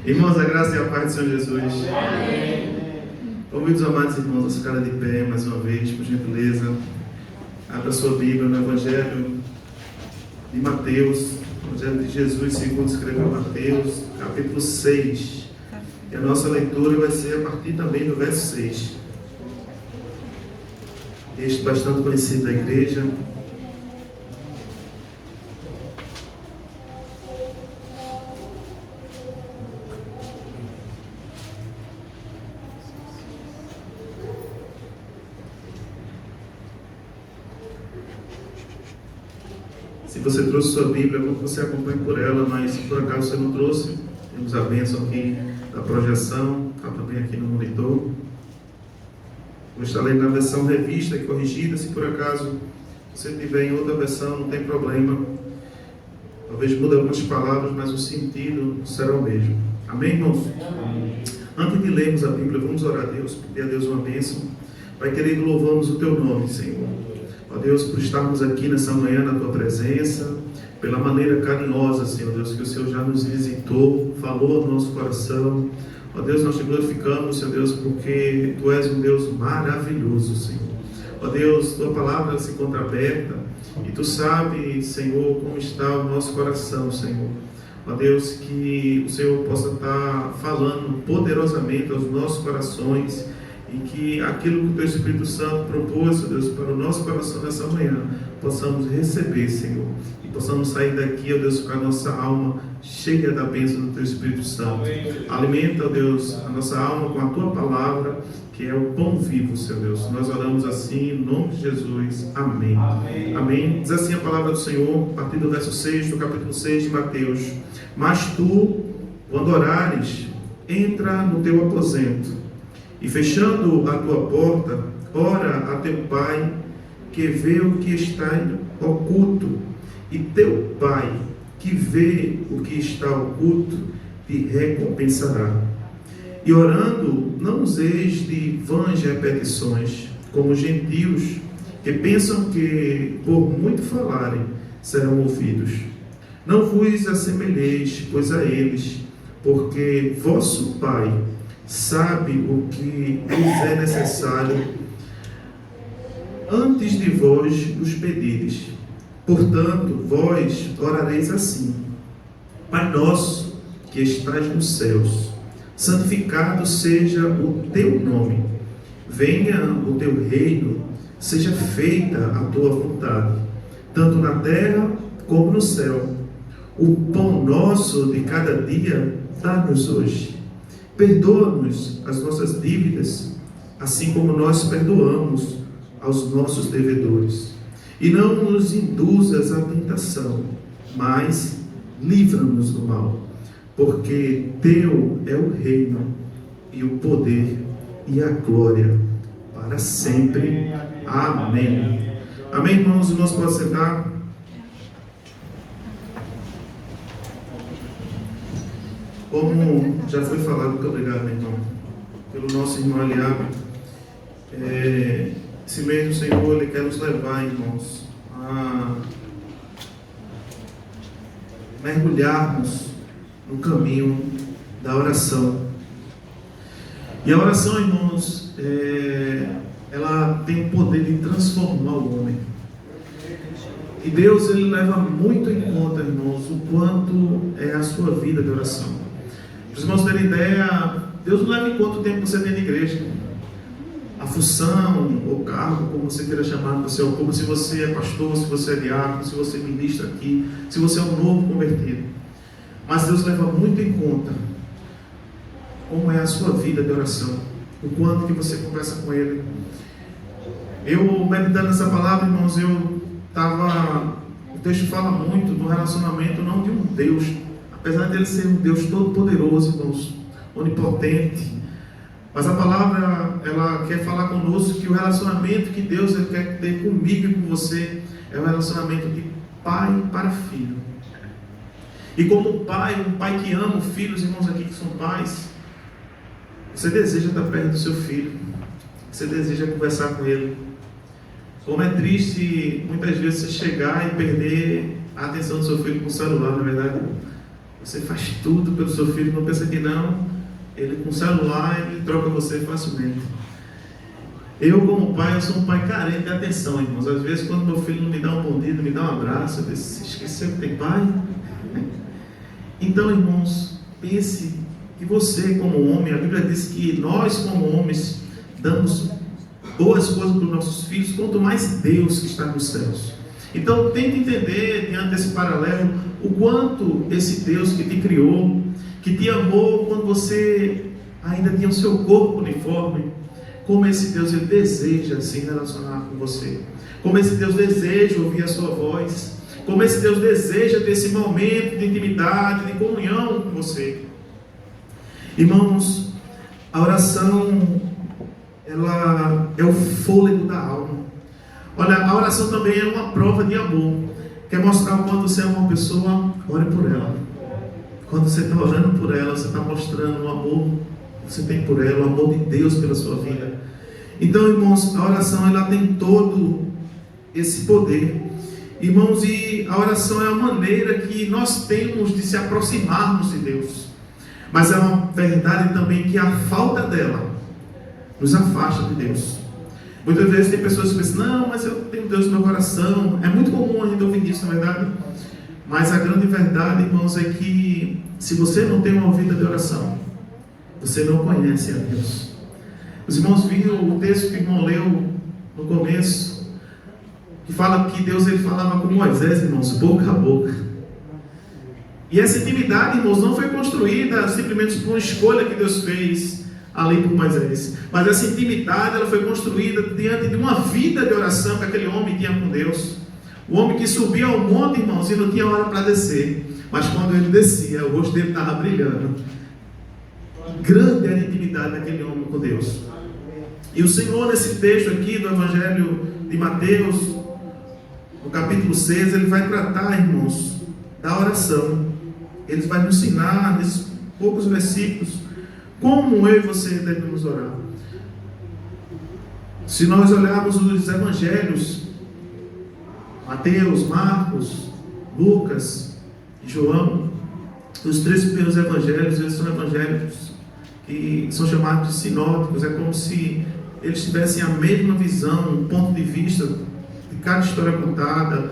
Irmãos, a graça e a paz do Senhor Jesus. Convido os amados irmãos a ficarem de pé mais uma vez, por gentileza. Abra sua Bíblia no Evangelho de Mateus, Evangelho de Jesus segundo escreveu Mateus, capítulo 6. E a nossa leitura vai ser a partir também do verso 6. Texto bastante conhecido da igreja. Se você trouxe sua Bíblia, você acompanha por ela, mas se por acaso você não trouxe, temos a bênção aqui da projeção, está também aqui no monitor. Vou estar lendo na versão revista e corrigida. Se por acaso você tiver em outra versão, não tem problema. Talvez mude algumas palavras, mas o sentido será o mesmo. Amém, irmãos? Amém. Antes de lermos a Bíblia, vamos orar a Deus, pedir a Deus uma bênção. Pai querido, louvamos o Teu nome, Senhor. Ó Deus, por estarmos aqui nessa manhã na Tua presença, pela maneira carinhosa, Senhor Deus, que o Senhor já nos visitou, falou ao nosso coração. Ó Deus, nós te glorificamos, Senhor Deus, porque Tu és um Deus maravilhoso, Senhor. Ó Deus, Tua palavra se encontra aberta e Tu sabes, Senhor, como está o nosso coração, Senhor. Ó Deus, que o Senhor possa estar falando poderosamente aos nossos corações e que aquilo que o Teu Espírito Santo propôs, Deus, para o nosso coração nessa manhã, possamos receber, Senhor, e possamos sair daqui, ó Deus, com a nossa alma cheia da bênção do Teu Espírito Santo. Alimenta, ó Deus, a nossa alma com a Tua palavra, que é o pão vivo, Senhor Deus. Nós oramos assim, em nome de Jesus. Amém. Amém. Amém. Diz assim a palavra do Senhor, a partir do verso 6, do capítulo 6 de Mateus. Mas tu, quando orares, entra no teu aposento, e fechando a tua porta, ora a teu Pai, que vê o que está oculto, e teu Pai, que vê o que está oculto, te recompensará. E orando, não useis de vãs repetições, como os gentios, que pensam que, por muito falarem, serão ouvidos. Não vos assemelheis, pois, a eles, porque vosso Pai sabe o que lhes é necessário antes de vós os pedires. Portanto, vós orareis assim: Pai nosso, que estás nos céus, santificado seja o teu nome. Venha o teu reino, seja feita a tua vontade, tanto na terra como no céu. O pão nosso de cada dia dá-nos hoje. Perdoa-nos as nossas dívidas, assim como nós perdoamos aos nossos devedores. E não nos induzas à tentação, mas livra-nos do mal, porque Teu é o reino, e o poder, e a glória, para sempre. Amém. Amém, irmãos? Irmãos, podem sentar. Como já foi falado, muito obrigado, meu irmão, pelo nosso irmão Eliabe. Esse mesmo Senhor, Ele quer nos levar, irmãos, a mergulharmos no caminho da oração. E a oração, irmãos, ela tem o poder de transformar o homem. E Deus, Ele leva muito em conta, irmãos, o quanto é a sua vida de oração. Para os irmãos terem ideia, Deus não leva em conta o tempo que você tem na igreja, a função, ou cargo, como você queira chamar, como se você é pastor, se você é diácono, se você ministra aqui, se você é um novo convertido. Mas Deus leva muito em conta como é a sua vida de oração, o quanto que você conversa com Ele. Eu, meditando nessa palavra, irmãos, o texto fala muito do relacionamento, não de um Deus, apesar de Ele ser um Deus todo-poderoso, irmãos, onipotente, mas a palavra, ela quer falar conosco que o relacionamento que Deus quer ter comigo e com você é um relacionamento de pai para filho. E como pai, um pai que ama o filho, os irmãos aqui que são pais, você deseja estar perto do seu filho, você deseja conversar com ele. Como é triste muitas vezes você chegar e perder a atenção do seu filho com o celular, não é verdade? Você faz tudo pelo seu filho, não pensa que não. Ele com o celular, ele troca você facilmente. Eu, como pai, eu sou um pai carente de atenção, irmãos. Às vezes, quando meu filho não me dá um bom dia, não me dá um abraço, eu digo, você esqueceu que tem pai? Então, irmãos, pense que você, como homem, a Bíblia diz que nós, como homens, damos boas coisas para os nossos filhos, quanto mais Deus que está nos céus. Então, tente entender, diante desse paralelo, o quanto esse Deus que te criou, que te amou quando você ainda tinha o seu corpo uniforme, como esse Deus ele deseja se relacionar com você, como esse Deus deseja ouvir a sua voz, como esse Deus deseja ter esse momento de intimidade, de comunhão com você. Irmãos, a oração, ela é o fôlego da alma. Olha, a oração também é uma prova de amor. Quer mostrar o quanto você é uma pessoa? Ore por ela. Quando você está orando por ela, você está mostrando o amor que você tem por ela, o amor de Deus pela sua vida. Então, irmãos, a oração ela tem todo esse poder. Irmãos, e a oração é a maneira que nós temos de se aproximarmos de Deus. Mas é uma verdade também que a falta dela nos afasta de Deus. Muitas vezes tem pessoas que pensam, não, mas eu tenho Deus no meu coração. É muito comum a gente ouvir isso, na verdade. Mas a grande verdade, irmãos, é que se você não tem uma vida de oração, você não conhece a Deus. Os irmãos viram o texto que o irmão leu no começo, que fala que Deus ele falava com Moisés, irmãos, boca a boca. E essa intimidade, irmãos, não foi construída simplesmente por uma escolha que Deus fez ali por Moisés. Mas essa intimidade ela foi construída diante de uma vida de oração que aquele homem tinha com Deus. O homem que subia ao monte, irmãos, e não tinha hora para descer. Mas quando ele descia, o rosto dele estava brilhando. Grande era a intimidade daquele homem com Deus. E o Senhor, nesse texto aqui do Evangelho de Mateus, no capítulo 6, ele vai tratar, irmãos, da oração. Ele vai nos ensinar, nesses poucos versículos, como eu e você devemos orar. Se nós olharmos os evangelhos, Mateus, Marcos, Lucas e João, os 3 primeiros evangelhos, eles são evangelhos que são chamados de sinóticos. É como se eles tivessem a mesma visão, um ponto de vista de cada história contada.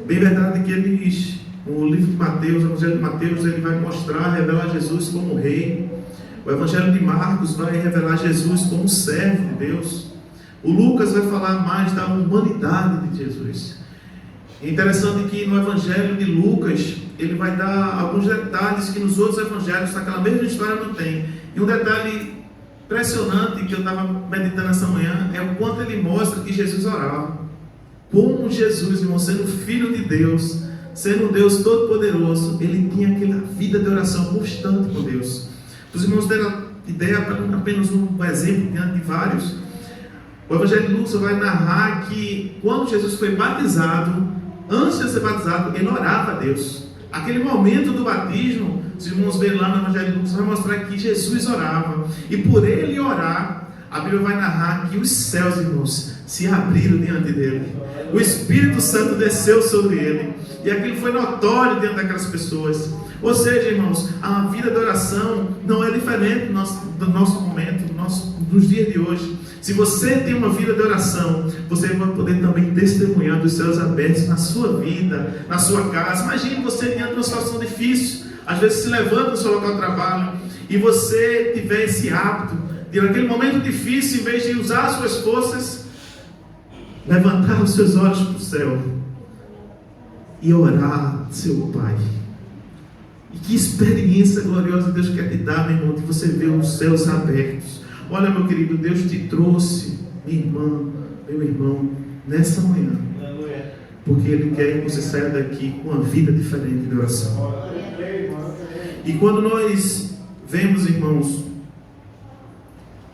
Bem verdade que eles, o livro de Mateus, o evangelho de Mateus, ele vai mostrar, revelar Jesus como rei. O evangelho de Marcos vai revelar Jesus como servo de Deus. O Lucas vai falar mais da humanidade de Jesus. É interessante que no evangelho de Lucas, ele vai dar alguns detalhes que nos outros evangelhos, naquela mesma história, não tem. E um detalhe impressionante que eu estava meditando essa manhã, é o quanto ele mostra que Jesus orava. Como Jesus, irmão, sendo filho de Deus, sendo um Deus todo-poderoso, ele tinha aquela vida de oração constante com Deus. Os irmãos deram ideia para apenas um exemplo diante de vários. O Evangelho de Lucas vai narrar que quando Jesus foi batizado, antes de ser batizado, ele orava a Deus. Aquele momento do batismo, os irmãos verem lá no Evangelho de Lucas, vai mostrar que Jesus orava. E por ele orar, a Bíblia vai narrar que os céus, irmãos, se abriram diante dele. O Espírito Santo desceu sobre ele. E aquilo foi notório diante daquelas pessoas. Ou seja, irmãos, a vida de oração não é diferente do nosso momento, dos dias de hoje. Se você tem uma vida de oração, você vai poder também testemunhar dos céus abertos na sua vida, na sua casa. Imagine você diante de uma situação difícil, às vezes se levanta no seu local de trabalho, e você tiver esse hábito de, naquele momento difícil, em vez de usar as suas forças, levantar os seus olhos para o céu e orar seu Pai. E que experiência gloriosa Deus quer te dar, meu irmão, de você ver os céus abertos. Olha, meu querido, Deus te trouxe, minha irmã, meu irmão, nessa manhã, porque Ele quer que você saia daqui com uma vida diferente de oração. E quando nós vemos, irmãos,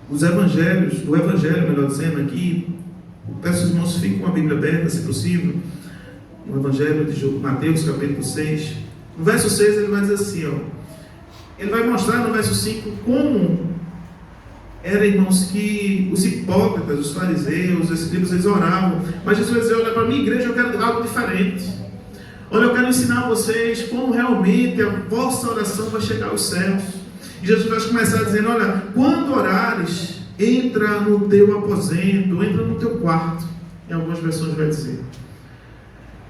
os evangelhos, o evangelho, melhor dizendo aqui, peço que os irmãos fiquem com a Bíblia aberta, se possível, no evangelho de Mateus, capítulo 6. No verso 6 ele vai dizer assim, ó, ele vai mostrar no verso 5 como era, irmãos, que os hipócritas, os fariseus, os escribas, eles oravam. Mas Jesus vai dizer, olha, para a minha igreja eu quero algo diferente. Olha, eu quero ensinar vocês como realmente a vossa oração vai chegar aos céus. E Jesus vai começar dizendo, olha, quando orares, entra no teu aposento, entra no teu quarto. Em algumas versões vai dizer.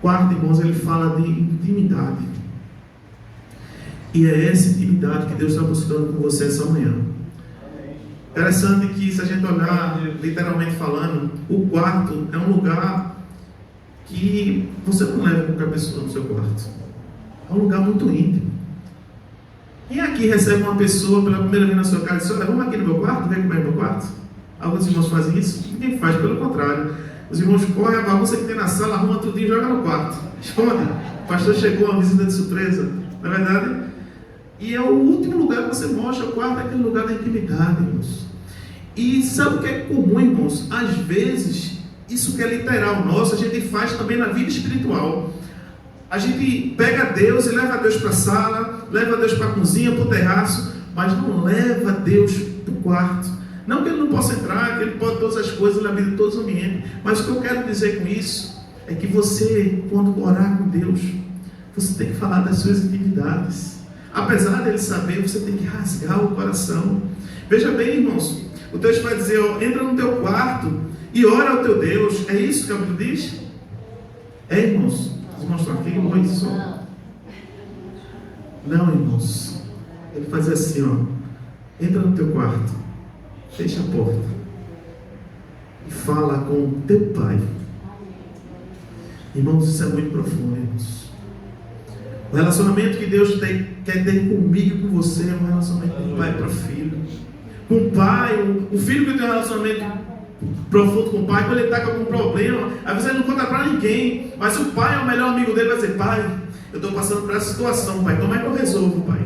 Quarto, irmãos, ele fala de intimidade. E é essa intimidade que Deus está buscando com você essa manhã. Interessante que, se a gente olhar, literalmente falando, o quarto é um lugar que você não leva qualquer pessoa no seu quarto. É um lugar muito íntimo. Quem aqui recebe uma pessoa pela primeira vez na sua casa e diz, olha, vamos aqui no meu quarto, vem comer no meu quarto? Alguns irmãos fazem isso? Ninguém faz, pelo contrário. Os irmãos correm a bagunça que tem na sala, arruma tudo e joga no quarto. Esconde. O pastor chegou, uma visita de surpresa. Não é verdade? E é o último lugar que você mostra, o quarto é aquele lugar da intimidade, irmãos. E sabe o que é comum, irmãos? Às vezes, isso que é literal nosso, a gente faz também na vida espiritual. A gente pega Deus e leva Deus para a sala, leva Deus para a cozinha, para o terraço, mas não leva Deus para o quarto. Não que Ele não possa entrar, que Ele pode todas as coisas na vida de todos os ambientes, mas o que eu quero dizer com isso é que você, quando orar com Deus, você tem que falar das suas intimidades. Apesar dele saber, você tem que rasgar o coração. Veja bem, irmãos, o texto vai dizer, ó, entra no teu quarto e ora ao teu Deus. É isso que a Bíblia diz? É, irmãos? Vocês mostram aqui? Não é isso? Não, irmãos. Ele faz assim, ó. Entra no teu quarto, fecha a porta e fala com o teu pai. Irmãos, isso é muito profundo, irmãos. O relacionamento que Deus quer ter comigo e com você é um relacionamento de pai para filho. Com o pai, o filho que tem um relacionamento profundo com o pai, quando ele está com algum problema, às vezes ele não conta para ninguém, mas o pai é o melhor amigo dele, vai dizer, pai, eu estou passando por essa situação, pai, como é que eu resolvo, pai?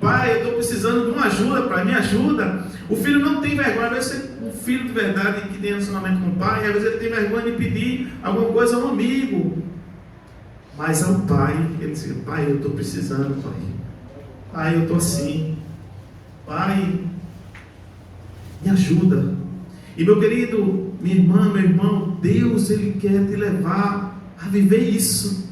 Pai, eu estou precisando de uma ajuda, pai, me ajuda. O filho não tem vergonha, às vezes um filho de verdade que tem relacionamento com o pai, às vezes ele tem vergonha de pedir alguma coisa a um amigo. Mas ao pai, ele diz, pai, eu estou precisando, pai. Pai, eu estou assim. Pai, me ajuda. E meu querido, minha irmã, meu irmão, Deus, Ele quer te levar a viver isso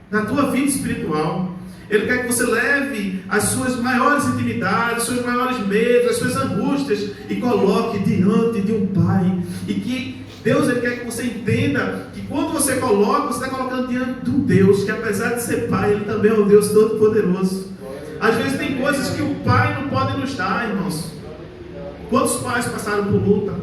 na tua vida espiritual. Ele quer que você leve as suas maiores intimidades, os seus maiores medos, as suas angústias e coloque diante de um pai. E que Deus, Ele quer que você entenda que quando você coloca, você está colocando diante de um Deus que, apesar de ser pai, Ele também é o Deus Todo-Poderoso. Às vezes tem coisas que o pai não pode nos dar, irmãos. Quantos pais passaram por luta?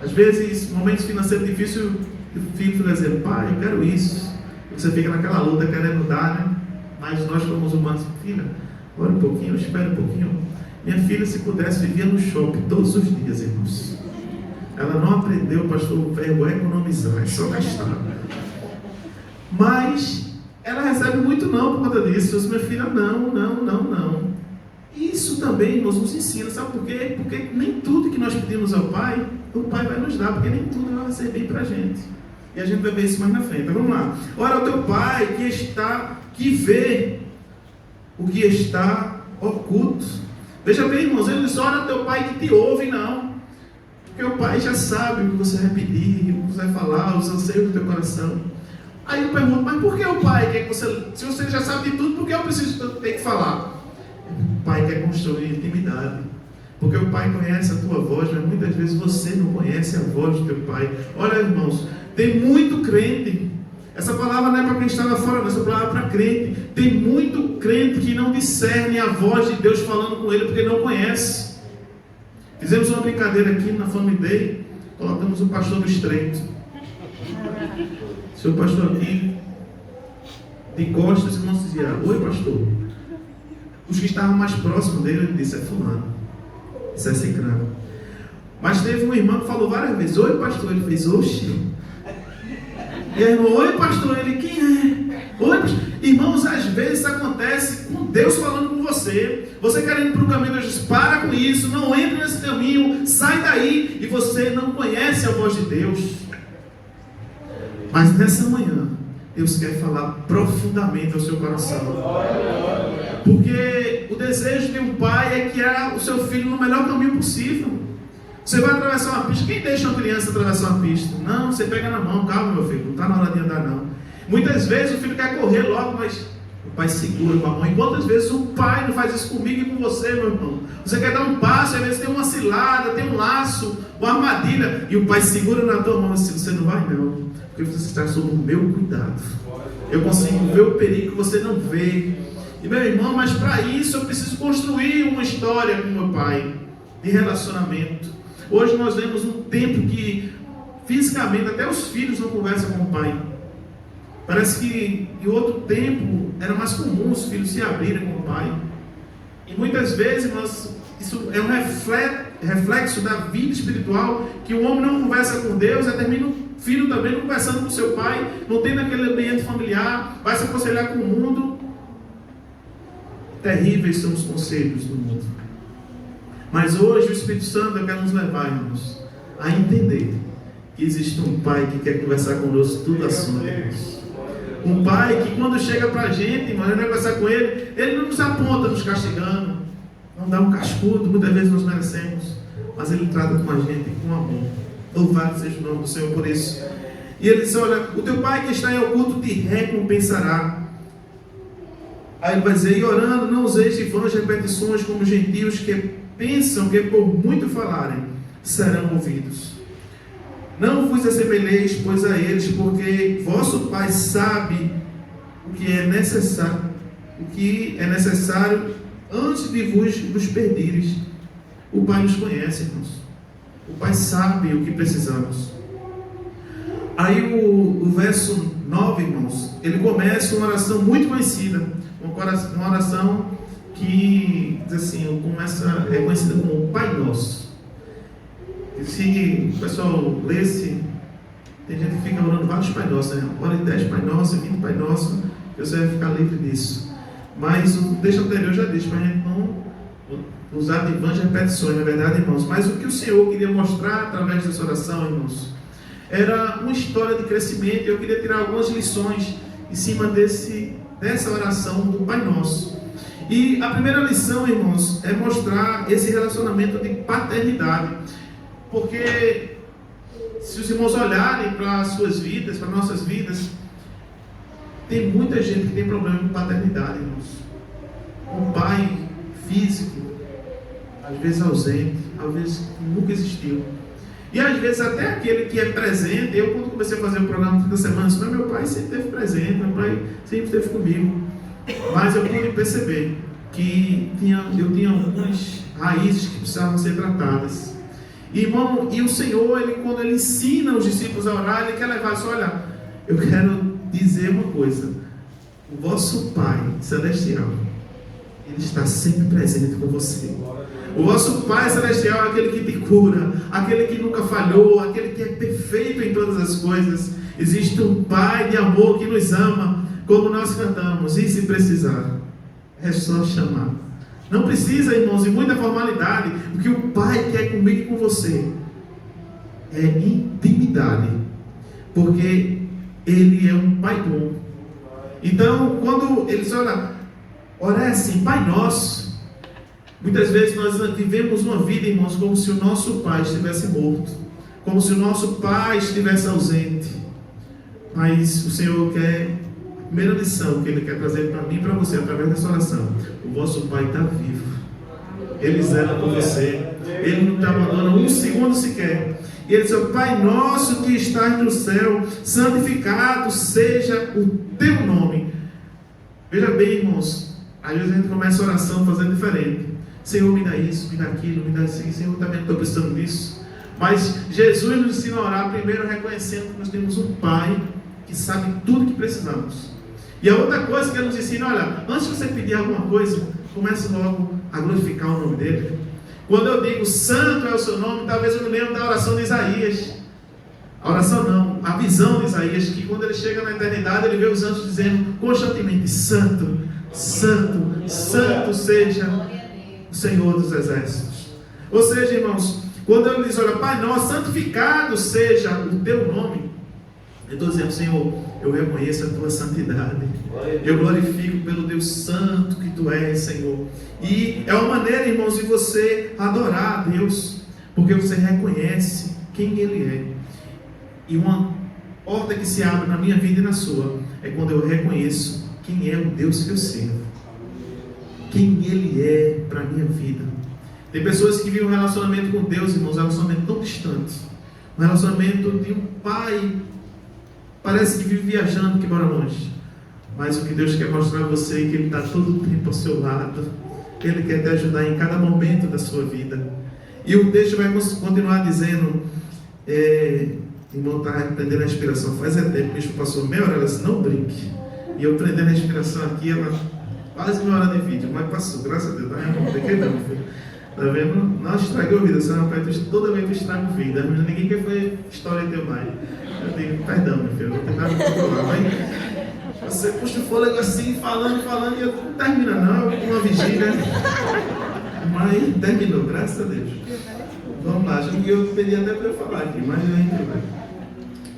Às vezes, momentos financeiros difíceis, o filho vai dizer, pai, eu quero isso. Você fica naquela luta querendo dar, né? Mas nós somos humanos, filha, ora um pouquinho, espera um pouquinho. Minha filha, se pudesse, vivia no shopping todos os dias, irmãos. Ela não aprendeu, pastor, o verbo é economizar, é só gastar. Mas ela recebe muito não por conta disso. Eu disse, minha filha, não. Isso também, irmãos, nos ensina, sabe por quê? Porque nem tudo que nós pedimos ao Pai, o Pai vai nos dar, porque nem tudo vai ser bem para a gente. E a gente vai ver isso mais na frente. Então vamos lá. Ora ao teu Pai que vê o que está oculto. Veja bem, irmãos, ele diz, ora ao teu Pai que te ouve, não. Porque o Pai já sabe o que você vai pedir, o que você vai falar, os anseios do teu coração. Aí eu pergunto, mas por que o Pai quer que você, se você já sabe de tudo, por que eu preciso ter que falar? O Pai quer construir intimidade. Porque o Pai conhece a tua voz, mas muitas vezes você não conhece a voz do teu Pai. Olha, irmãos, tem muito crente. Essa palavra não é para quem está lá fora, não, essa palavra é para crente. Tem muito crente que não discerne a voz de Deus falando com ele, porque não conhece. Fizemos uma brincadeira aqui na Family Day, colocamos o pastor no estreito. Seu pastor aqui, de costas, os irmãos diziam, oi pastor. Os que estavam mais próximos dele, ele disse, é fulano, isso é cicrano. Mas teve um irmão que falou várias vezes, oi pastor, ele fez, oxi. E aí, oi pastor, ele, quem é? Oi pastor. Irmãos, às vezes acontece com Deus falando com você, você querendo ir para o caminho, Deus diz, para com isso, não entre nesse caminho, sai daí, e você não conhece a voz de Deus. Mas nessa manhã, Deus quer falar profundamente ao seu coração. Porque o desejo de um pai é guiar o seu filho no melhor caminho possível. Você vai atravessar uma pista. Quem deixa uma criança atravessar uma pista? Não, você pega na mão, calma meu filho, não está na hora de andar não. Muitas vezes o filho quer correr logo, mas o pai segura com a mão. E quantas vezes o pai não faz isso comigo e com você, meu irmão? Você quer dar um passo, às vezes tem uma cilada, tem um laço, uma armadilha, e o pai segura na tua mão assim: você não vai não, porque você está sob o meu cuidado. Eu consigo ver o perigo que você não vê. E meu irmão, mas para isso eu preciso construir uma história com meu pai, de relacionamento. Hoje nós vemos um tempo que fisicamente até os filhos não conversam com o pai. Parece que em outro tempo era mais comum os filhos se abrirem com o pai. E muitas vezes isso é um reflexo da vida espiritual, que o homem não conversa com Deus, e termina o filho também não conversando com seu pai, não tem naquele ambiente familiar, vai se aconselhar com o mundo. Terríveis são os conselhos do mundo. Mas hoje o Espírito Santo quer nos levar, irmãos, a entender que existe um pai que quer conversar conosco tudo a sua, irmãos. Um pai que quando chega para a gente, irmão, vai conversar com ele, ele não nos aponta nos castigando, não dá um cascudo, muitas vezes nós merecemos, mas ele trata com a gente com amor. Louvado seja o nome do Senhor por isso. E ele diz: olha, o teu pai que está em oculto te recompensará. Aí ele vai dizer: e orando, não useis de vãs repetições como os gentios que pensam que por muito falarem serão ouvidos. Não vos assemelheis, pois, a eles, porque vosso Pai sabe o que é necessário antes de vos perdires. O Pai nos conhece, irmãos. O Pai sabe o que precisamos. Aí o verso 9, irmãos, ele começa uma oração muito conhecida, uma oração que diz assim, é conhecida como Pai Nosso. E se o pessoal lesse, tem gente que fica orando vários Pai Nossos, né? Ora em 10 Pai Nosso, 20 Pai Nosso, você vai ficar livre disso. Mas o texto anterior já diz para a gente não usar de vãs repetições, na verdade, irmãos. Mas o que o Senhor queria mostrar através dessa oração, irmãos, era uma história de crescimento. Eu queria tirar algumas lições em cima dessa oração do Pai Nosso. E a primeira lição, irmãos, é mostrar esse relacionamento de paternidade. Porque se os irmãos olharem para as suas vidas, para nossas vidas, tem muita gente que tem problema com paternidade, irmãos. Um pai físico, às vezes ausente, às vezes nunca existiu. E às vezes até aquele que é presente. Eu, quando comecei a fazer o programa toda semana, disse: meu pai sempre esteve presente, meu pai sempre esteve comigo. Mas eu pude perceber que eu tinha algumas raízes que precisavam ser tratadas. Irmão, e o Senhor, quando Ele ensina os discípulos a orar, Ele quer levar isso. Olha, eu quero dizer uma coisa: o vosso Pai Celestial, Ele está sempre presente com você. O vosso Pai Celestial é aquele que te cura, aquele que nunca falhou, aquele que é perfeito em todas as coisas. Existe um Pai de amor que nos ama, como nós cantamos. E se precisar, é só chamar. Não precisa, irmãos, de muita formalidade. O que o Pai quer comigo e com você é intimidade, porque Ele é um Pai bom. Então, quando Ele diz: olha, ora assim, Pai Nosso. Muitas vezes nós vivemos uma vida, irmãos, como se o nosso Pai estivesse morto, como se o nosso Pai estivesse ausente. Mas o Senhor quer, a primeira lição que Ele quer trazer para mim e para você, através dessa oração: o vosso Pai está vivo, Ele zela por você, Ele não te abandona um segundo sequer. E Ele diz: Pai nosso que estás no céu, santificado seja o teu nome. Veja bem, irmãos, às vezes a gente começa a oração fazendo diferente. Senhor, me dá isso, me dá aquilo, me dá isso. Senhor, também estou precisando disso. Mas Jesus nos ensina a orar primeiro reconhecendo que nós temos um Pai que sabe tudo que precisamos. E a outra coisa que Ele nos ensina: olha, antes de você pedir alguma coisa, comece logo a glorificar o nome dEle. Quando eu digo santo é o seu nome, talvez eu me lembre da oração de Isaías. A oração não, a visão de Isaías, que quando ele chega na eternidade, ele vê os anjos dizendo constantemente: santo, santo, santo seja o Senhor dos exércitos. Ou seja, irmãos, quando ele diz: olha, Pai nosso, santificado seja o teu nome, eu estou dizendo: Senhor, eu reconheço a tua santidade, eu glorifico pelo Deus santo que tu és, Senhor. E é uma maneira, irmãos, de você adorar a Deus, porque você reconhece quem Ele é. E uma porta que se abre na minha vida e na sua é quando eu reconheço quem é o Deus que eu sirvo, quem Ele é para a minha vida. Tem pessoas que vivem um relacionamento com Deus, irmãos, um relacionamento tão distante, um relacionamento de um pai, parece que vive viajando, que mora longe. Mas o que Deus quer mostrar a você é que Ele está todo o tempo ao seu lado. Ele quer te ajudar em cada momento da sua vida. E o texto vai continuar dizendo, irmão, está prendendo a respiração faz tempo, o bicho passou meia hora, ela disse, não brinque. E eu prendendo a respiração aqui, ela quase meia hora de vídeo, mas passou, graças a Deus, não brinquei não, filho. Tá vendo? Não estraguei a vida, senão toda vez que eu estrago a vida. Ninguém quer fazer história de teu pai. Eu digo, perdão, meu filho, eu vou tentar me controlar. Mas você puxa o fôlego assim, falando, e eu não termina não, uma vigília. Mas terminou, graças a Deus. Vamos lá, acho que eu pedi até para eu falar aqui, mas a gente vai.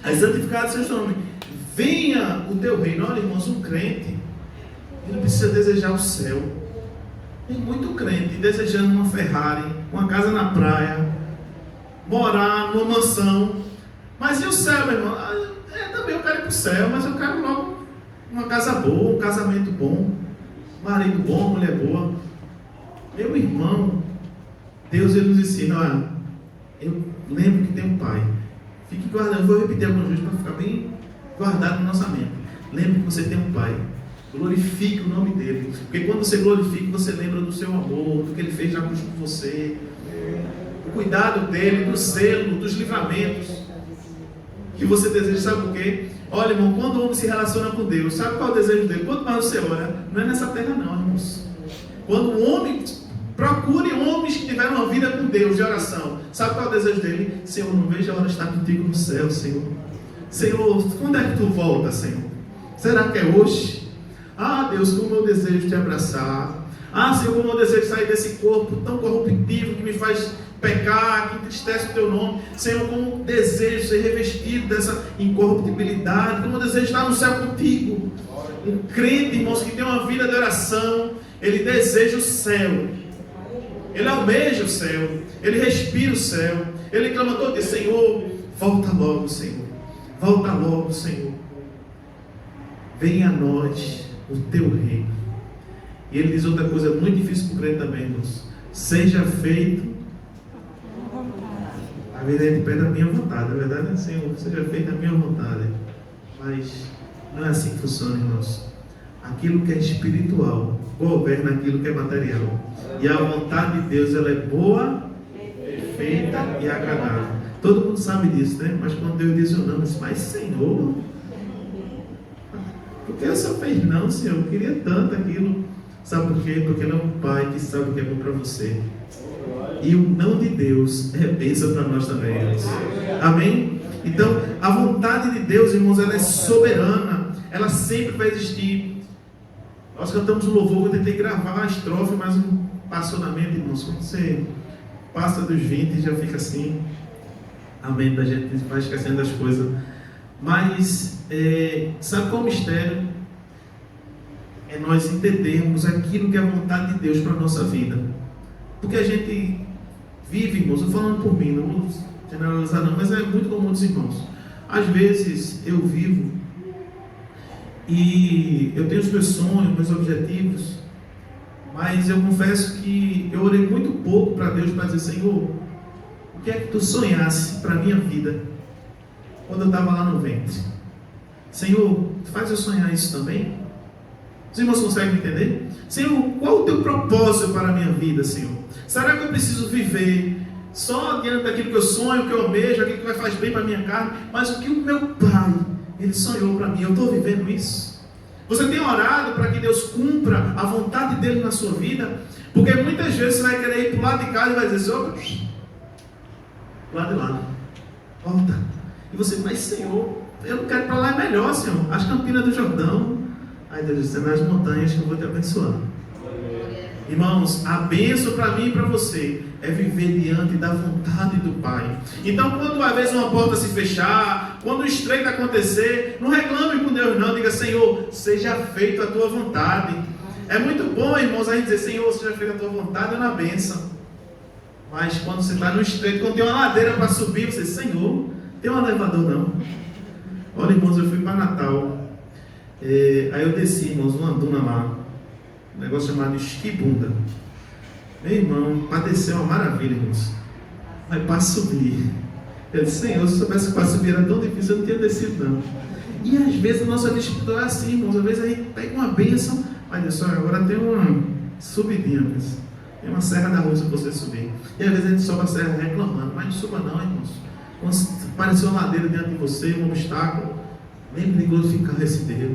Aí santificado seja o seu nome. Venha o teu reino. Olha, irmãos, um crente, ele precisa desejar o céu. Tem muito crente desejando uma Ferrari, uma casa na praia, morar numa mansão. Mas e o céu, meu irmão? Também eu quero ir para o céu, mas eu quero logo uma casa boa, um casamento bom, marido bom, mulher boa. Meu irmão, Deus ele nos ensina, olha, eu lembro que tem um pai. Fique guardando, eu vou repetir algumas vezes para ficar bem guardado na nossa mente. Lembre que você tem um pai. Glorifique o nome dele. Porque quando você glorifica, você lembra do seu amor, do que ele fez na cruz por você, o cuidado dele, do zelo, dos livramentos que você deseja. Sabe por quê? Olha, irmão, quando o homem se relaciona com Deus, sabe qual é o desejo dele? Quanto mais você ora, não é nessa terra não, irmãos. Quando o homem, procure homens que tiveram uma vida com Deus de oração, sabe qual é o desejo dele? Senhor, não vejo a hora de estar contigo no céu, Senhor. Senhor, quando é que tu volta, Senhor? Será que é hoje? Ah, Deus, como eu desejo te abraçar. Ah, Senhor, como eu desejo sair desse corpo tão corruptivo que me faz pecar, que entristece o teu nome. Senhor, como eu desejo ser revestido dessa incorruptibilidade, como eu desejo estar no céu contigo. Um crente, irmãos, que tem uma vida de oração, ele deseja o céu, ele almeja o céu, ele respira o céu, ele clama todo dia, Senhor, volta logo, Senhor, volta logo, Senhor. Venha a nós o teu reino. E ele diz outra coisa muito difícil para o crente também, irmãos. Seja feito. A vida é de pé da minha vontade. A verdade é, Senhor, seja feita a minha vontade. Mas não é assim que funciona, irmãos. Aquilo que é espiritual governa aquilo que é material. E a vontade de Deus, ela é boa, perfeita e agradável. Todo mundo sabe disso, né? Mas quando Deus diz o nome, mas Senhor, por que o Senhor fez não, Senhor? Eu queria tanto aquilo. Sabe por quê? Porque Ele é um Pai que sabe o que é bom para você. E o não de Deus é bênção para nós também, irmãos. Amém? Então, a vontade de Deus, irmãos, ela é soberana. Ela sempre vai existir. Nós cantamos um louvor, eu tentei gravar a estrofe, mas não passou na mente, irmãos. Quando você passa dos 20, já fica assim. Amém? A gente vai esquecendo das coisas. Mas, sabe qual é o mistério? É nós entendermos aquilo que é a vontade de Deus para a nossa vida. Porque a gente vive, irmãos, eu falando por mim, não vou generalizar não, mas é muito comum dos irmãos. Às vezes eu vivo e eu tenho os meus sonhos, meus objetivos, mas eu confesso que eu orei muito pouco para Deus para dizer, Senhor, o que é que tu sonhasse para a minha vida quando eu estava lá no ventre? Senhor, faz eu sonhar isso também? Os irmãos conseguem entender? Senhor, qual o teu propósito para a minha vida, Senhor? Será que eu preciso viver só diante daquilo que eu sonho, que eu almejo, aquilo que faz bem para a minha carne, mas o que o meu Pai, Ele sonhou para mim, eu estou vivendo isso? Você tem orado para que Deus cumpra a vontade dEle na sua vida? Porque muitas vezes você vai querer ir para o lado de casa e vai dizer, opa, lá de lá, volta. E você, mas Senhor, eu não quero ir para lá, é melhor, Senhor, as Campinas do Jordão. Aí Deus disse, é nas montanhas que eu vou te abençoar. Irmãos, a bênção para mim e para você é viver diante da vontade do Pai. Então, quando às vezes uma porta se fechar, quando um estreito acontecer, não reclame com Deus não, diga, Senhor, seja feita a tua vontade. É muito bom, irmãos, a gente dizer, Senhor, seja feita a tua vontade, é uma bênção. Mas quando você está no estreito, quando tem uma ladeira para subir, você diz, Senhor, tem um elevador não? Olha, irmãos, eu fui para Natal. Aí eu desci, irmãos, numa duna lá, um negócio chamado Esquibunda. Meu irmão, para descer é uma maravilha, irmãos. Mas para subir, eu disse, Senhor, se eu soubesse que para subir era tão difícil, eu não tinha descido não. E às vezes a nossa vida espiritual é assim, irmãos. Às vezes a gente pega uma bênção, mas olha só, agora tem uma subidinha, irmãos. Tem uma serra da Rússia para você subir. E às vezes a gente sobe a serra reclamando, mas não suba não, irmãos. Quando apareceu uma ladeira diante de você, um obstáculo, lembre de glorificar esse Deus.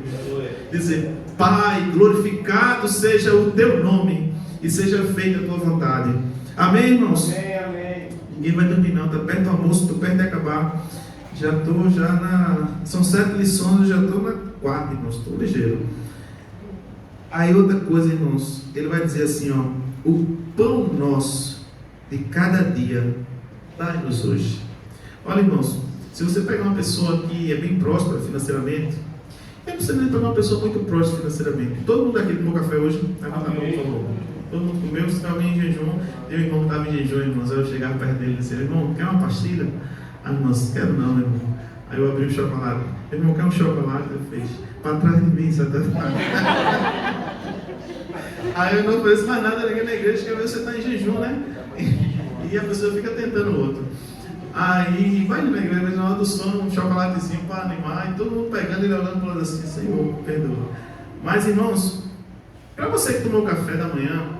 Dizer, Pai, glorificado seja o teu nome e seja feita a tua vontade. Amém, irmãos? Amém. Ninguém vai dormir não, está perto do almoço, estou perto de acabar. São 7 lições, eu já estou na 4, irmãos, estou ligeiro. Aí outra coisa, irmãos, ele vai dizer assim, ó, o pão nosso de cada dia dai-nos hoje. Olha, irmãos, se você pegar uma pessoa que é bem próspera financeiramente, não precisa nem pegar uma pessoa muito próspera financeiramente. Todo mundo aqui tomou café hoje? Levanta a mão, por favor. Todo mundo comeu, se estava alguém em jejum. Tem um irmão que estava em jejum, irmãos. Aí eu chegava perto dele e disse, irmão, quer uma pastilha? Ah, irmãos, quero não, meu irmão. Aí eu abri o chocolate. Irmão, quer um chocolate? Eu fiz, para trás de mim, Satanás. Aí eu não ofereço mais nada aqui na igreja, que você está em jejum, né? E a pessoa fica tentando o outro. Aí vai na igreja, mas na hora do sono, um chocolatezinho para animar, e todo mundo pegando e olhando para assim, Senhor, perdoa. Mas, irmãos, para você que tomou café da manhã,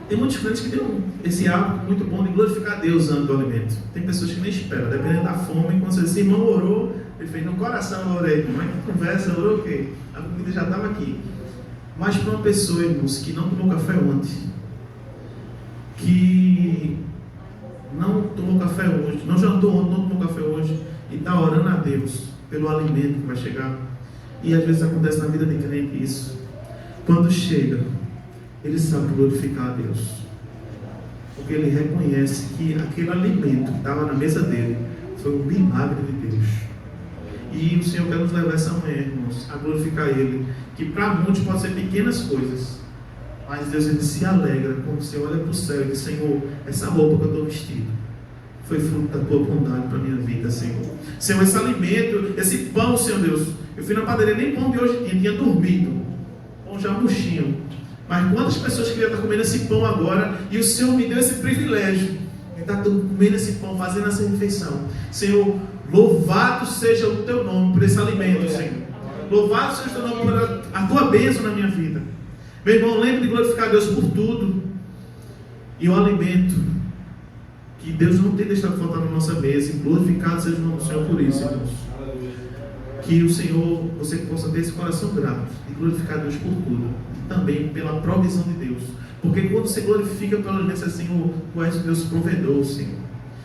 tem muitos crentes que têm esse hábito muito bom de glorificar a Deus usando o alimento. Tem pessoas que nem esperam, dependendo da fome. Quando você diz, irmão orou, ele fez no coração, eu orei. Mas que conversa, orou o quê? A comida já estava aqui. Mas para uma pessoa, irmãos, que não tomou café ontem, que não tomou café hoje, não jantou ontem, não tomou café hoje, e está orando a Deus pelo alimento que vai chegar. E às vezes acontece na vida de crente isso. Quando chega, ele sabe glorificar a Deus, porque ele reconhece que aquele alimento que estava na mesa dele foi um milagre de Deus. E o Senhor quer nos levar essa manhã, irmãos, a glorificar Ele, que para muitos pode ser pequenas coisas, mas Deus, Ele se alegra quando você olha para o céu e diz, Senhor, essa roupa que eu estou vestido foi fruto da tua bondade para a minha vida, Senhor. Senhor, esse alimento, esse pão, Senhor Deus, eu fui na padaria, nem pão de hoje tinha dormido, pão já murchinho. Mas quantas pessoas queriam estar comendo esse pão agora, e o Senhor me deu esse privilégio de estar comendo esse pão, fazendo essa refeição. Senhor, louvado seja o teu nome por esse alimento, Senhor. Louvado seja o teu nome por a tua bênção na minha vida. Meu irmão, lembre de glorificar a Deus por tudo. E o alimento que Deus não tem deixado faltar na nossa mesa, e glorificado seja o nome do Senhor por isso, irmãos. Que o Senhor, você possa ter esse coração grato e glorificar a Deus por tudo, e também pela provisão de Deus. Porque quando você glorifica pelo alimento, assim, tu és Deus provedor, Senhor.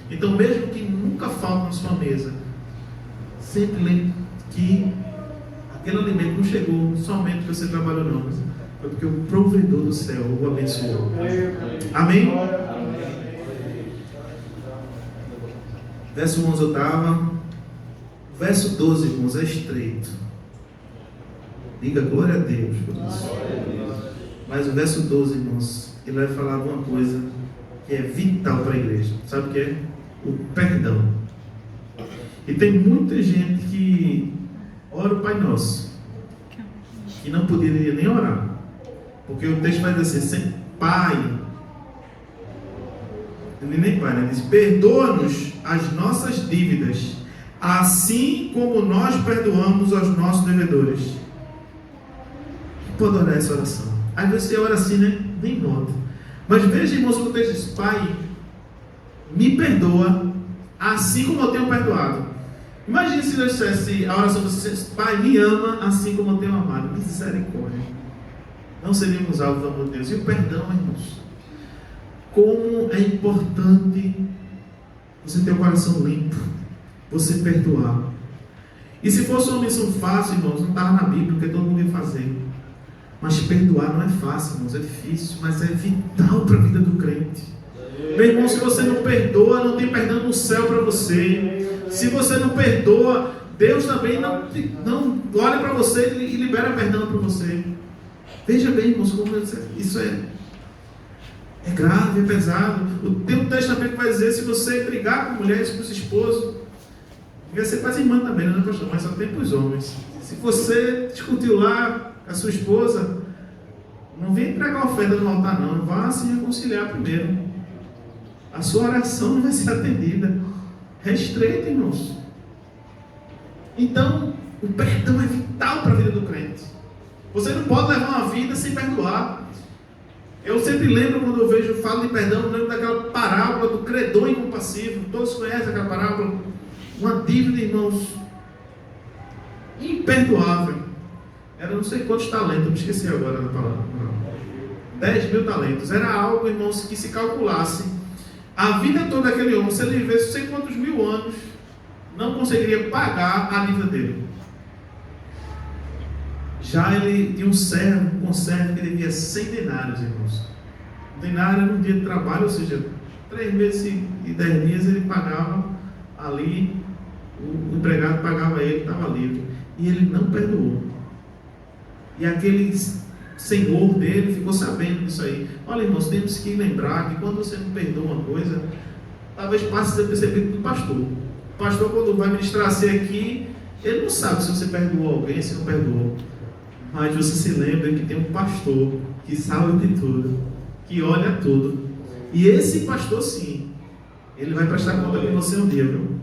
Então, mesmo que nunca falte na sua mesa, sempre lembre que aquele alimento não chegou somente porque você trabalhou, não, mas foi porque o provedor do céu o abençoou. Amém? Verso 11 eu estava. Verso 12, irmãos, é estreito. Diga glória a Deus por isso. Mas o verso 12, irmãos, ele vai falar de uma coisa que é vital para a igreja. Sabe o que é? O perdão. E tem muita gente que ora o Pai Nosso, que não poderia nem orar, porque o texto vai dizer assim, Pai, nem Pai, né? Diz, perdoa-nos as nossas dívidas, assim como nós perdoamos aos nossos devedores. Pode orar essa oração. Às vezes você ora assim, né? Nem nota. Mas veja, irmãos, o texto diz, Pai, me perdoa, assim como eu tenho perdoado. Imagine se Deus dissesse a oração de vocês, Pai, me ama, assim como eu tenho amado. Misericórdia. Não seríamos alvos do amor de Deus. E o perdão, irmãos. Como é importante você ter o coração limpo, você perdoar. E se fosse uma missão fácil, irmãos, não estava na Bíblia, porque todo mundo ia fazer. Mas perdoar não é fácil, irmãos, é difícil, mas é vital para a vida do crente. Meu irmão, se você não perdoa, não tem perdão no céu para você. Se você não perdoa, Deus também não olha para você e libera perdão para você. Veja bem, irmãos, como isso é grave, é pesado. Tem um texto também que vai dizer, se você brigar com mulheres, com os esposos, devia ser para as irmãs também, né, pastor? Mas só tem para os homens. Se você discutiu lá com a sua esposa, não vem entregar oferta no altar não, vá se reconciliar primeiro. A sua oração não vai ser atendida. Restreita, irmãos. Então, o perdão é vital para a vida do crente. Você não pode levar uma vida sem perdoar. Eu sempre lembro, quando eu falo de perdão, eu lembro daquela parábola do credor incompassivo. Todos conhecem aquela parábola? Uma dívida, irmãos, imperdoável. Era não sei quantos talentos, eu me esqueci agora da palavra. 10.000 talentos. Era algo, irmãos, que se calculasse a vida toda daquele homem, se ele vivesse não sei quantos mil anos, não conseguiria pagar a dívida dele. Já ele tinha um conservo que devia 100 denários, irmãos. Um denário era um dia de trabalho, ou seja, 3 meses e 10 dias ele pagava ali, o empregado pagava ele, estava livre. E ele não perdoou. E aquele senhor dele ficou sabendo disso aí. Olha, irmãos, temos que lembrar que quando você não perdoa uma coisa, talvez passe a ser percebido do pastor. O pastor, quando vai ministrar você aqui, ele não sabe se você perdoou alguém, se não perdoou. Mas você se lembra que tem um pastor que sabe de tudo, que olha tudo. E esse pastor, sim, ele vai prestar conta com você um dia, viu?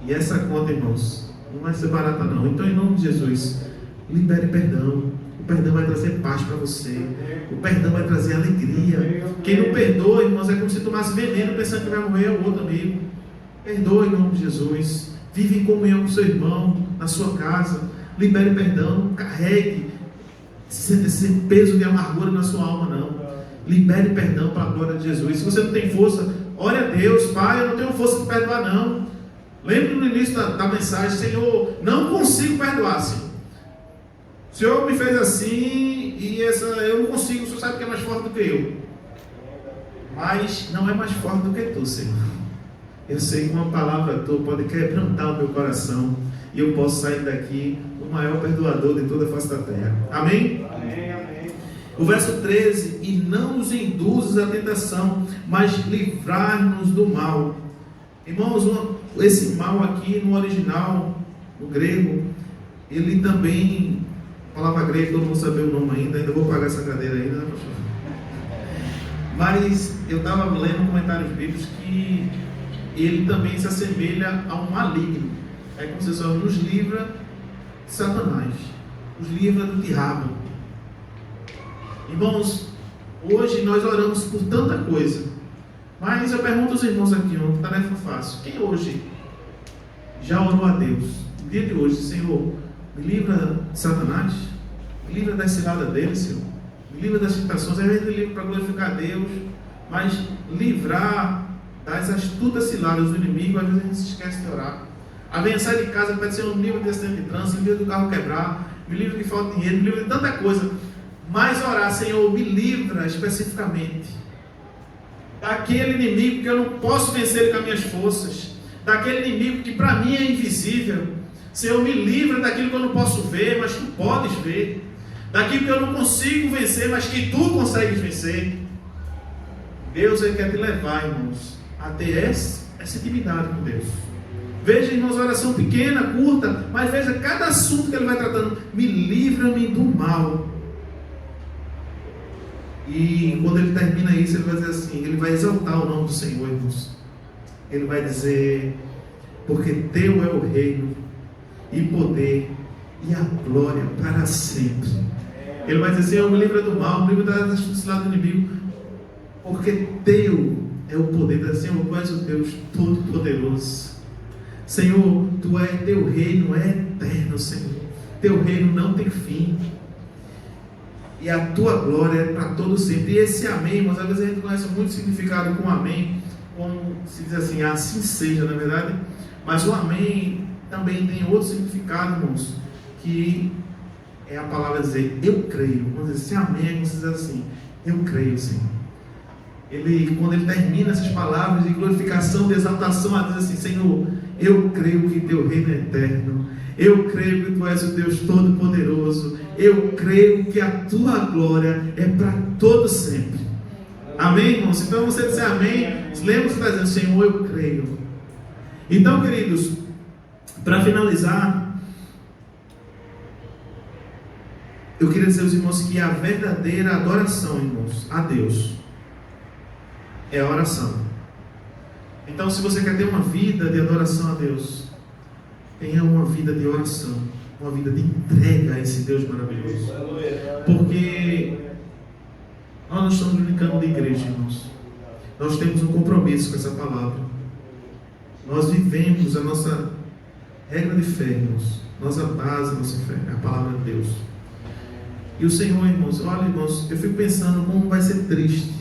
E essa conta, irmãos, não vai ser barata não. Então, em nome de Jesus, libere perdão. O perdão vai trazer paz para você. O perdão vai trazer alegria. Quem não perdoa, irmãos, é como se tomasse veneno pensando que vai morrer o outro amigo. Perdoe em nome de Jesus. Vive em comunhão com seu irmão, na sua casa. Libere perdão. Carregue esse peso de amargura na sua alma, não. Libere perdão para a glória de Jesus. Se você não tem força, ore a Deus. Pai, eu não tenho força para perdoar, não. Lembre no início da mensagem: Senhor, não consigo perdoar, Senhor. O Senhor me fez assim e eu não consigo. O Senhor sabe que é mais forte do que eu. Mas não é mais forte do que tu, Senhor. Eu sei que uma palavra tua pode quebrantar o meu coração e eu posso sair daqui o maior perdoador de toda a face da terra. Amém? Amém, amém. O verso 13: e não nos induzes à tentação, mas livrar-nos do mal. Irmãos, esse mal aqui no original, no grego, ele também, a palavra grega, todo mundo sabe o nome ainda vou pagar essa cadeira ainda, né, pastor? Mas eu estava lendo comentários bíblicos que ele também se assemelha a um maligno. É como se só nos livra de Satanás, nos livra do diabo. Irmãos, hoje nós oramos por tanta coisa, mas eu pergunto aos irmãos aqui, uma tarefa fácil: quem hoje já orou a Deus, no dia de hoje: Senhor, me livra de Satanás, me livra da cilada dele, Senhor, me livra das tentações? Às vezes me livra para glorificar a Deus, mas livrar das astutas ciladas do inimigo, às vezes a gente se esquece de orar. Às vezes sai de casa, pede: Senhor, me livra de acidente de trânsito, me livra do carro quebrar, me livra de falta de dinheiro, me livra de tanta coisa. Mas orar: Senhor, me livra especificamente daquele inimigo que eu não posso vencer com as minhas forças, daquele inimigo que para mim é invisível. Senhor, me livra daquilo que eu não posso ver, mas tu podes ver, daquilo que eu não consigo vencer, mas que tu consegues vencer. Deus, Ele quer te levar, irmãos, a ter essa intimidade com Deus. Veja, irmãos, oração pequena, curta, mas veja cada assunto que Ele vai tratando. Me livra-me do mal. E quando Ele termina isso, Ele vai dizer assim, Ele vai exaltar o nome do Senhor, irmãos. Ele vai dizer: porque teu é o reino, e poder, e a glória para sempre. Ele vai dizer: Senhor, me livra do mal, me livra das astuciadas do inimigo, porque teu é o poder. Senhor, tu és o Deus Todo-Poderoso. Senhor, teu reino é eterno, Senhor. Teu reino não tem fim. E a tua glória é para todo sempre. E esse amém, mas às vezes a gente conhece muito significado com amém, como se diz assim: assim seja, na verdade. Mas o amém também tem outro significado, irmãos, que é a palavra dizer: eu creio. Quando diz assim, amém, é como se diz assim: eu creio, Senhor. Quando ele termina essas palavras de glorificação, de exaltação, ele diz assim: Senhor, eu creio que teu reino é eterno. Eu creio que tu és o Deus Todo-Poderoso. Eu creio que a tua glória é para todo sempre. Amém, irmãos? Então você dizer amém, lembra que você está dizendo: Senhor, eu creio. Então, queridos, para finalizar, Eu queria dizer aos irmãos que a verdadeira adoração, irmãos, a Deus, é a oração. Então, se você quer ter uma vida de adoração a Deus, tenha uma vida de oração, uma vida de entrega a esse Deus maravilhoso. Porque nós não estamos brincando de igreja, irmãos. Nós temos um compromisso com essa palavra. Nós vivemos a nossa regra de fé, irmãos. Nossa base, nossa fé, é a palavra de Deus. E o Senhor, irmãos, olha, irmãos, eu fico pensando como vai ser triste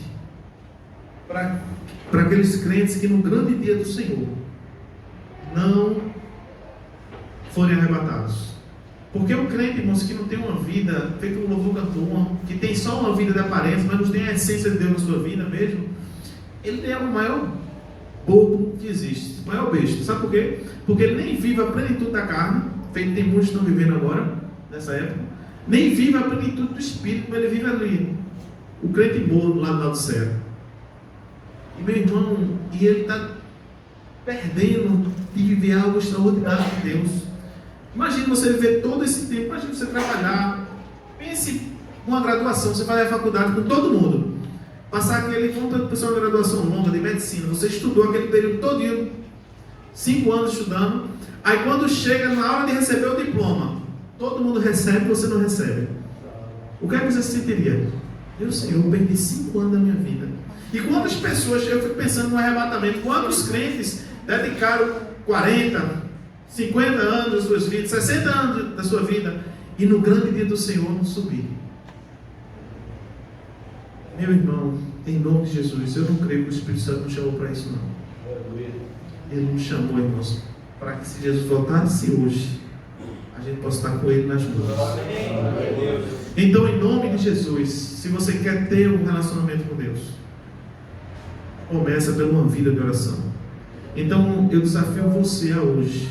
para aqueles crentes que no grande dia do Senhor não forem arrebatados. Porque o crente, irmãos, que não tem uma vida, feito um louvor cantor, que tem só uma vida de aparência, mas não tem a essência de Deus na sua vida mesmo, ele é o maior bobo que existe, o maior besta. Sabe por quê? Porque ele nem vive a plenitude da carne, feito tem muitos que estão vivendo agora, nessa época, nem vive a plenitude do Espírito, como ele vive ali. O crente bobo lá do lado do céu. E meu irmão, e ele está perdendo de viver algo extraordinário de Deus. Imagina você viver todo esse tempo, imagina você trabalhar, pense uma graduação, você fazer a faculdade com todo mundo, passar aquele, vamos pensar uma graduação longa de medicina, você estudou aquele período todinho, 5 anos estudando, aí quando chega na hora de receber o diploma, todo mundo recebe, você não recebe. O que é que você sentiria? Meu Senhor, eu perdi 5 anos da minha vida. E quantas pessoas, eu fico pensando no arrebatamento, quantos crentes dedicaram 40, 50 anos das suas vidas, 60 anos da sua vida, e no grande dia do Senhor não subir. Meu irmão, em nome de Jesus, eu não creio que o Espírito Santo nos chamou para isso, não. Ele nos chamou, irmãos, para que se Jesus voltasse hoje, a gente possa estar com Ele nas mãos. Então, em nome de Jesus, se você quer ter um relacionamento com Deus, começa pela uma vida de oração. Então, eu desafio você a hoje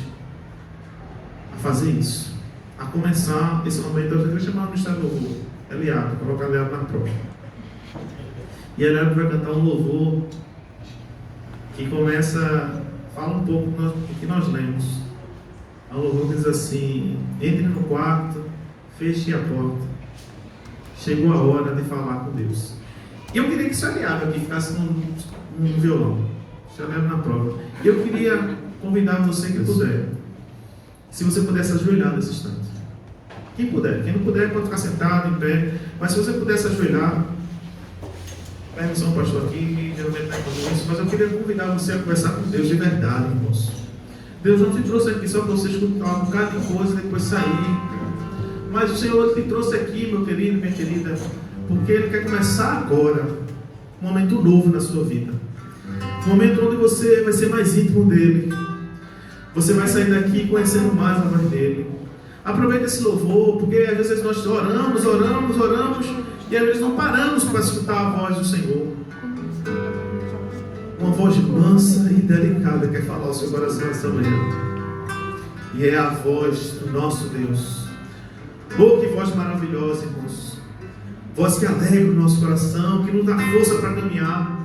a fazer isso, a começar esse momento. Eu vou chamar o ministério do louvor, Eliado, colocar Eliado na prova. E Eliado vai cantar um louvor que começa, fala um pouco do que nós lemos. É um louvor que diz assim: entre no quarto, feche a porta, chegou a hora de falar com Deus. E eu queria que esse Eliado aqui ficasse no violão, Eliado na prova. E eu queria convidar você que puder, se você pudesse ajoelhar nesse instante. Quem puder, quem não puder pode ficar sentado, em pé, mas se você pudesse ajoelhar, permissão pastor aqui, geralmente não é como isso, mas eu queria convidar você a conversar com Deus de verdade, irmãos. Deus não te trouxe aqui só para você escutar um bocado de coisa e depois sair, mas o Senhor te trouxe aqui, meu querido, minha querida, porque Ele quer começar agora um momento novo na sua vida, um momento onde você vai ser mais íntimo dEle, você vai sair daqui conhecendo mais a voz dEle. Aproveita esse louvor, porque às vezes nós oramos, e às vezes não paramos para escutar a voz do Senhor. Uma voz mansa e delicada quer falar ao seu coração essa manhã. E é a voz do nosso Deus. Oh, que voz maravilhosa, irmãos. Voz que alegra o nosso coração, que nos dá força para caminhar.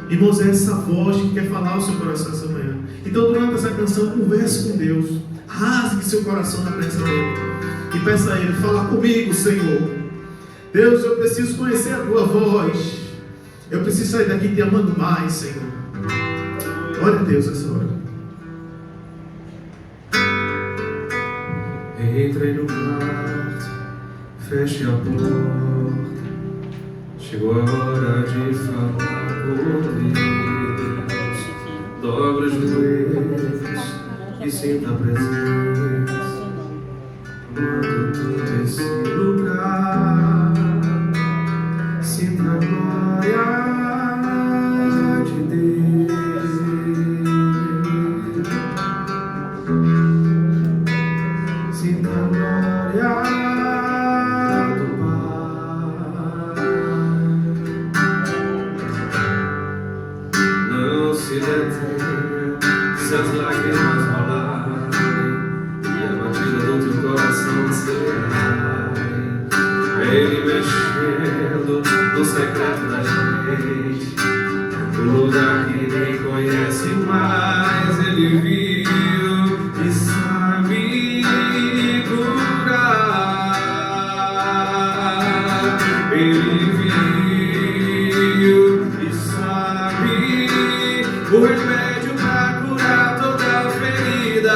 Irmãos, é essa voz que quer falar ao seu coração essa manhã. Então, durante essa canção, converse com Deus. Rasgue seu coração na presença dEle. E peça a Ele: fala comigo, Senhor. Deus, eu preciso conhecer a Tua voz. Eu preciso sair daqui te amando mais, Senhor. Glória a Deus essa hora. Entrei no quarto, feche a porta. Chegou a hora de falar com Deus. Dobra os joelhos e sinta a presença. Quando todo esse lugar, sinta a glória de Deus. Sinta a glória do Pai. Não se detenha, se as lágrimas rolarem e a batida do teu coração acelerar. Ele mexendo no secreto da gente, no lugar que ninguém conhece mais. Ele viu e sabe curar. o remédio pra curar toda ferida.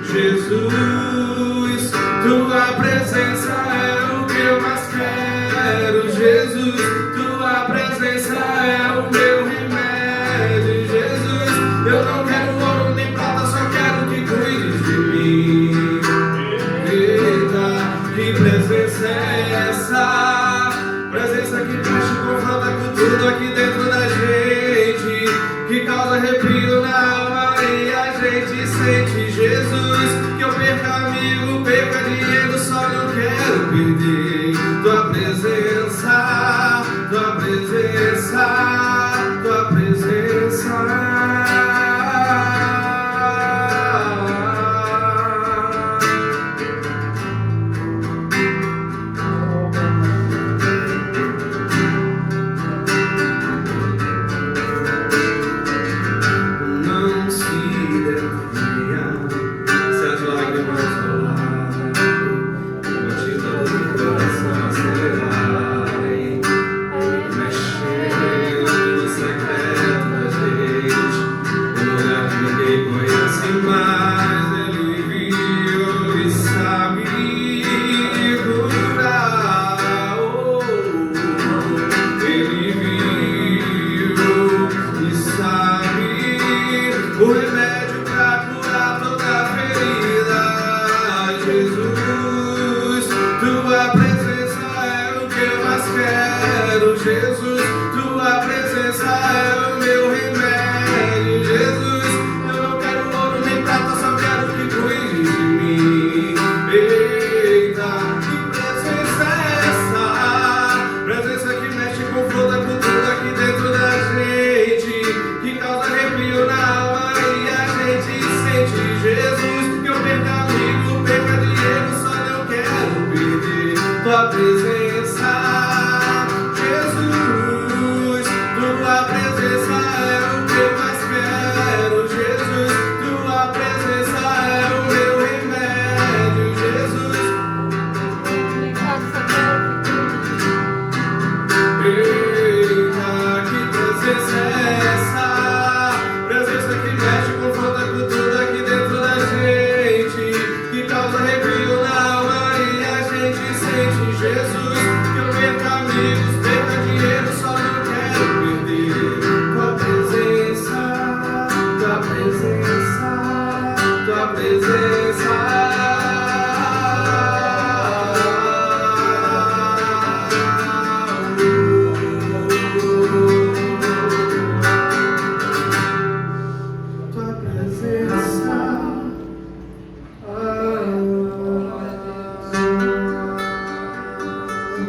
Jesus, tua presença é o que eu mais quero. Jesus, tua presença é o meu remédio. Jesus, eu não quero ouro nem prata, só quero que cuides de mim. Eita, que presença é essa? Presença que mexe, confronta com tudo aqui dentro da gente, que causa arrepio na alma e a gente sente. Jesus, que eu perca amigo, perca dinheiro, só não quero perder tua presença, tua presença, tua presença.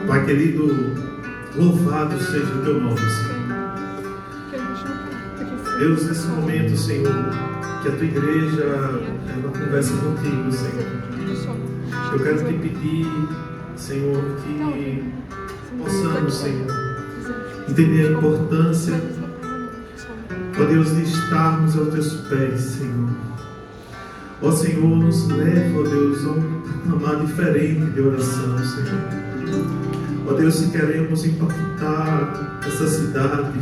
Pai querido, louvado seja o teu nome, Senhor. Deus, nesse momento, Senhor, que a tua igreja ela conversa contigo, Senhor. Eu quero te pedir, Senhor, que possamos, Senhor, entender a importância, ó Deus, de estarmos aos teus pés, Senhor. Ó Senhor, nos leva, ó Deus, a um patamar diferente de oração, Senhor. Ó Deus, se queremos impactar essa cidade,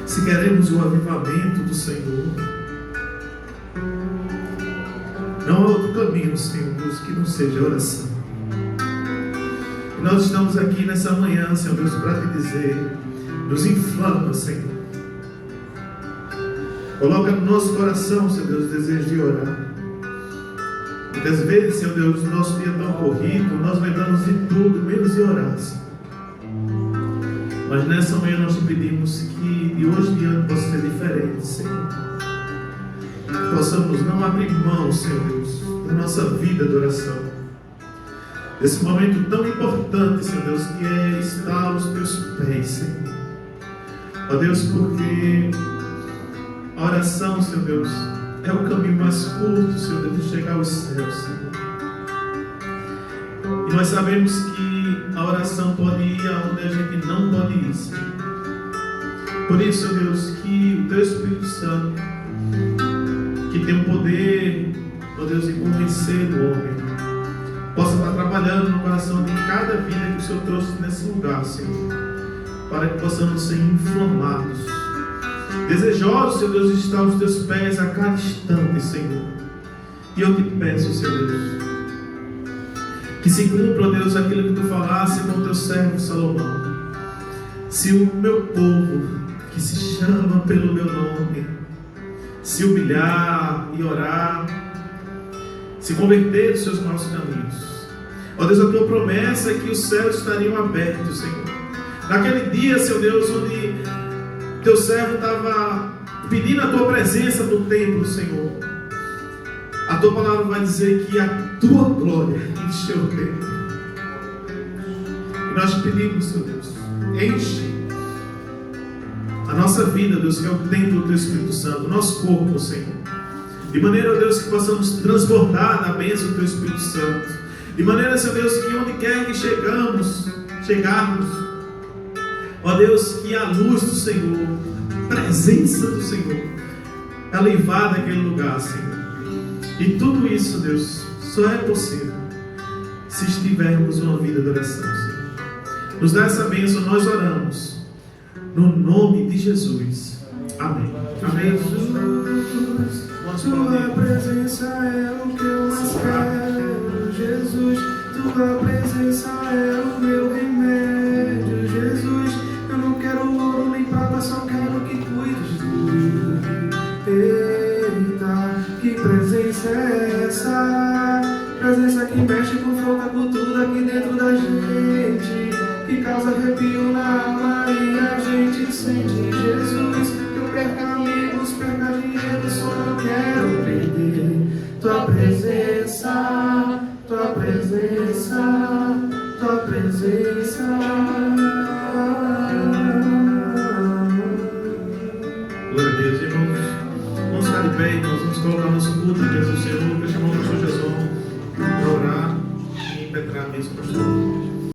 se queremos o avivamento do Senhor, não há outro caminho, Senhor Deus, que não seja oração. E nós estamos aqui nessa manhã, Senhor Deus, para te dizer, nos inflama, Senhor. Coloca no nosso coração, Senhor Deus, o desejo de orar. Muitas vezes, Senhor Deus, no nosso dia tão corrido, nós lembramos de tudo, menos de orar, Senhor. Mas nessa manhã nós te pedimos que de hoje em diante possa ser diferente, Senhor. Que possamos não abrir mão, Senhor Deus, da nossa vida de oração. Desse momento tão importante, Senhor Deus, que é estar aos teus pés, Senhor. Ó Deus, porque a oração, Senhor Deus, é o caminho mais curto, Senhor Deus, de chegar aos céus, Senhor. E nós sabemos que a oração pode ir aonde a gente não pode ir, Senhor. Por isso, Senhor Deus, que o Teu Espírito Santo, que tem o poder, ó Deus, de convencer o homem, possa estar trabalhando no coração de cada vida que o Senhor trouxe nesse lugar, Senhor, para que possamos ser inflamados desejosos, Senhor Deus, de estar aos teus pés a cada instante, Senhor. E eu te peço, Senhor Deus, que se cumpra, ó Deus, aquilo que tu falaste com o teu servo Salomão. Se o meu povo, que se chama pelo meu nome, se humilhar e orar, se converter dos seus maus caminhos, ó Deus, a tua promessa é que os céus estariam abertos, Senhor. Naquele dia, Senhor Deus, onde teu servo estava pedindo a tua presença no templo, Senhor, a tua palavra vai dizer que a tua glória encheu o templo. E nós te pedimos, Senhor Deus, enche a nossa vida, Deus, que é o templo do teu Espírito Santo, o nosso corpo, Senhor, de maneira, Deus, que possamos transbordar da bênção do teu Espírito Santo, de maneira, Senhor Deus, que onde quer que chegarmos, ó Deus, que a luz do Senhor, a presença do Senhor é levada àquele lugar, Senhor. E tudo isso, Deus, só é possível se estivermos uma vida de oração, Senhor. Nos dá essa bênção, nós oramos no nome de Jesus. Amém. Amém. Jesus, tua presença é o que eu mais quero, Jesus. Tua presença é o meu remédio, Jesus. Eu não quero ouro nem prata, só quero que cuides de mim. Eita, que presença é essa? Presença que mexe, confronta com tudo aqui dentro da gente, que causa arrepio na alma e a gente sente. Jesus, que eu perca amigos, perca dinheiro, só não quero perder tua presença, tua presença, tua presença. Glória a Deus, irmãos. Vamos ficar de pé, nós vamos colocar nosso culto diante do Senhor, para chamar o pastor Jesus para orar e impetrar a bênção do pastor.